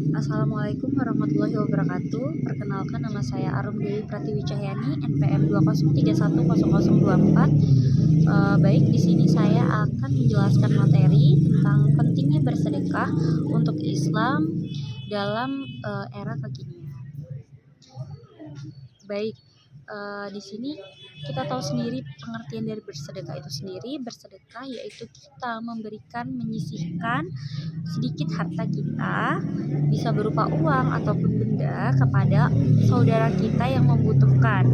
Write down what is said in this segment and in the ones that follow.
Assalamualaikum warahmatullahi wabarakatuh. Perkenalkan, nama saya Arum Dewi Pratiwi Cahyani, NPM 20310024. Baik, di sini saya akan menjelaskan materi tentang pentingnya bersedekah untuk Islam dalam era kekinian. Baik, di sini kita tahu sendiri pengertian dari bersedekah itu sendiri. Bersedekah yaitu kita memberikan, menyisihkan sedikit harta kita, bisa berupa uang ataupun benda, kepada saudara kita yang membutuhkan.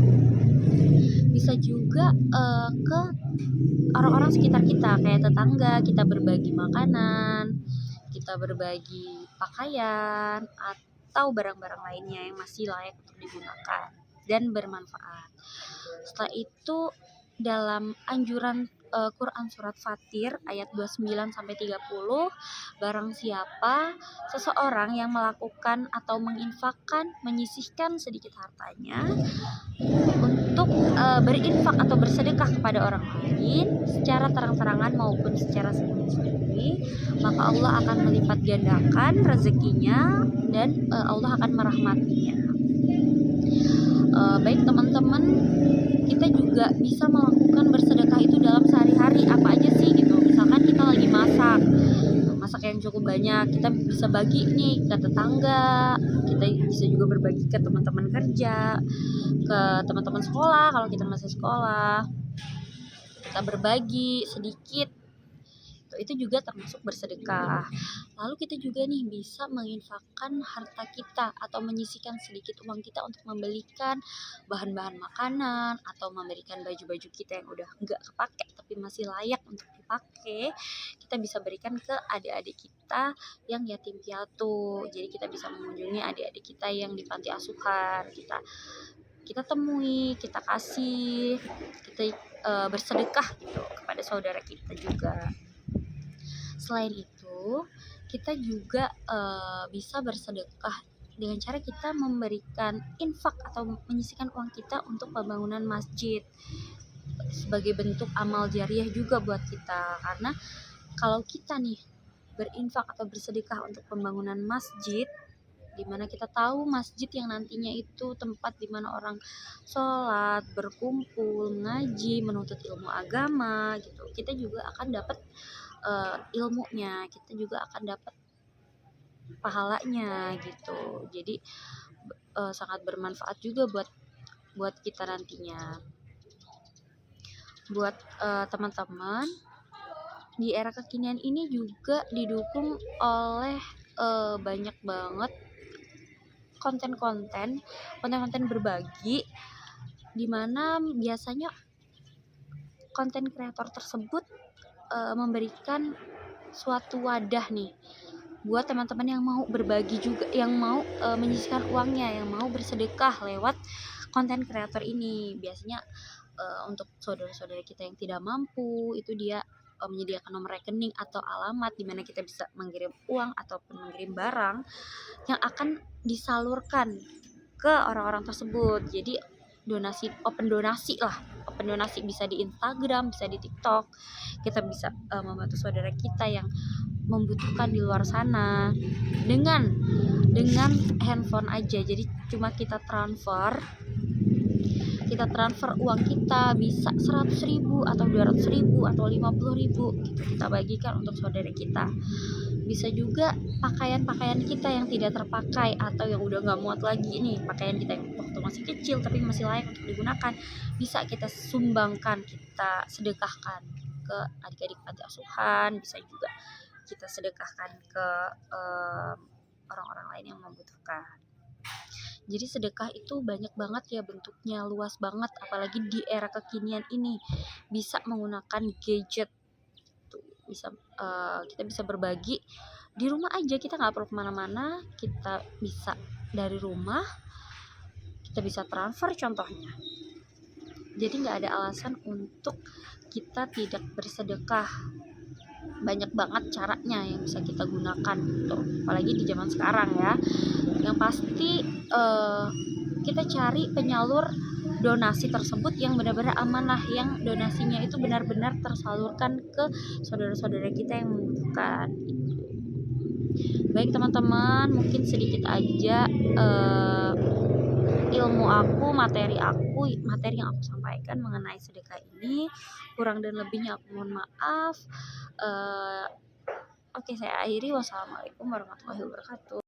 Bisa juga ke orang-orang sekitar kita, kayak tetangga, kita berbagi makanan, kita berbagi pakaian, atau barang-barang lainnya yang masih layak untuk digunakan dan bermanfaat. Setelah itu, dalam anjuran Quran surat Fatir ayat 29-30, barang siapa seseorang yang melakukan atau menginfakkan, menyisihkan sedikit hartanya untuk berinfak atau bersedekah kepada orang lain secara terang-terangan maupun secara sembunyi-sembunyi, maka Allah akan melipat gandakan rezekinya dan Allah akan merahmatinya. Baik teman-teman, kita juga bisa melakukan bersedekah itu dalam sehari-hari. Apa aja sih gitu, misalkan kita lagi masak yang cukup banyak, kita bisa bagi nih ke tetangga, kita bisa juga berbagi ke teman-teman kerja, ke teman-teman sekolah kalau kita masih sekolah, kita berbagi sedikit, itu juga termasuk bersedekah. Lalu kita juga nih bisa menginfakkan harta kita atau menyisihkan sedikit uang kita untuk membelikan bahan-bahan makanan atau memberikan baju-baju kita yang udah nggak kepake tapi masih layak untuk dipakai. Kita bisa berikan ke adik-adik kita yang yatim piatu. Jadi kita bisa mengunjungi adik-adik kita yang di panti asuhan, kita temui, kita kasih, kita bersedekah gitu kepada saudara kita juga. Selain itu, kita juga bisa bersedekah dengan cara kita memberikan infak atau menyisihkan uang kita untuk pembangunan masjid sebagai bentuk amal jariah juga buat kita. Karena kalau kita nih berinfak atau bersedekah untuk pembangunan masjid, dimana kita tahu masjid yang nantinya itu tempat dimana orang sholat, berkumpul, ngaji, menuntut ilmu agama gitu, kita juga akan dapat ilmunya, kita juga akan dapat pahalanya gitu. Jadi sangat bermanfaat juga buat kita nantinya. Buat teman-teman, di era kekinian ini juga didukung oleh banyak banget konten-konten berbagi, dimana biasanya konten kreator tersebut memberikan suatu wadah nih buat teman-teman yang mau berbagi juga, yang mau menyisihkan uangnya, yang mau bersedekah lewat konten kreator ini. Biasanya untuk saudara-saudara kita yang tidak mampu, itu dia menyediakan nomor rekening atau alamat di mana kita bisa mengirim uang ataupun mengirim barang yang akan disalurkan ke orang-orang tersebut. Jadi open donasi bisa di Instagram, bisa di TikTok. Kita bisa membantu saudara kita yang membutuhkan di luar sana dengan handphone aja. Jadi cuma kita transfer uang kita, bisa 100.000 atau 200.000 atau 50.000 gitu, kita bagikan untuk saudara kita. Bisa juga pakaian-pakaian kita yang tidak terpakai atau yang udah gak muat lagi nih, pakaian kita yang waktu masih kecil tapi masih layak untuk digunakan, bisa kita sumbangkan, kita sedekahkan ke adik-adik panti asuhan. Bisa juga kita sedekahkan ke orang-orang lain yang membutuhkan. Jadi sedekah itu banyak banget ya bentuknya, luas banget, apalagi di era kekinian ini. Bisa menggunakan gadget tuh, kita bisa berbagi di rumah aja, kita nggak perlu kemana-mana, kita bisa dari rumah, kita bisa transfer contohnya. Jadi nggak ada alasan untuk kita tidak bersedekah. Banyak banget caranya yang bisa kita gunakan gitu, apalagi di zaman sekarang ya. Yang pasti kita cari penyalur donasi tersebut yang benar-benar amanah, yang donasinya itu benar-benar tersalurkan ke saudara-saudara kita yang membutuhkan. Baik teman-teman, mungkin sedikit aja ilmu aku, materi yang aku sampaikan mengenai sedekah ini. Kurang dan lebihnya aku mohon maaf. Oke, saya akhiri. Wassalamualaikum warahmatullahi wabarakatuh.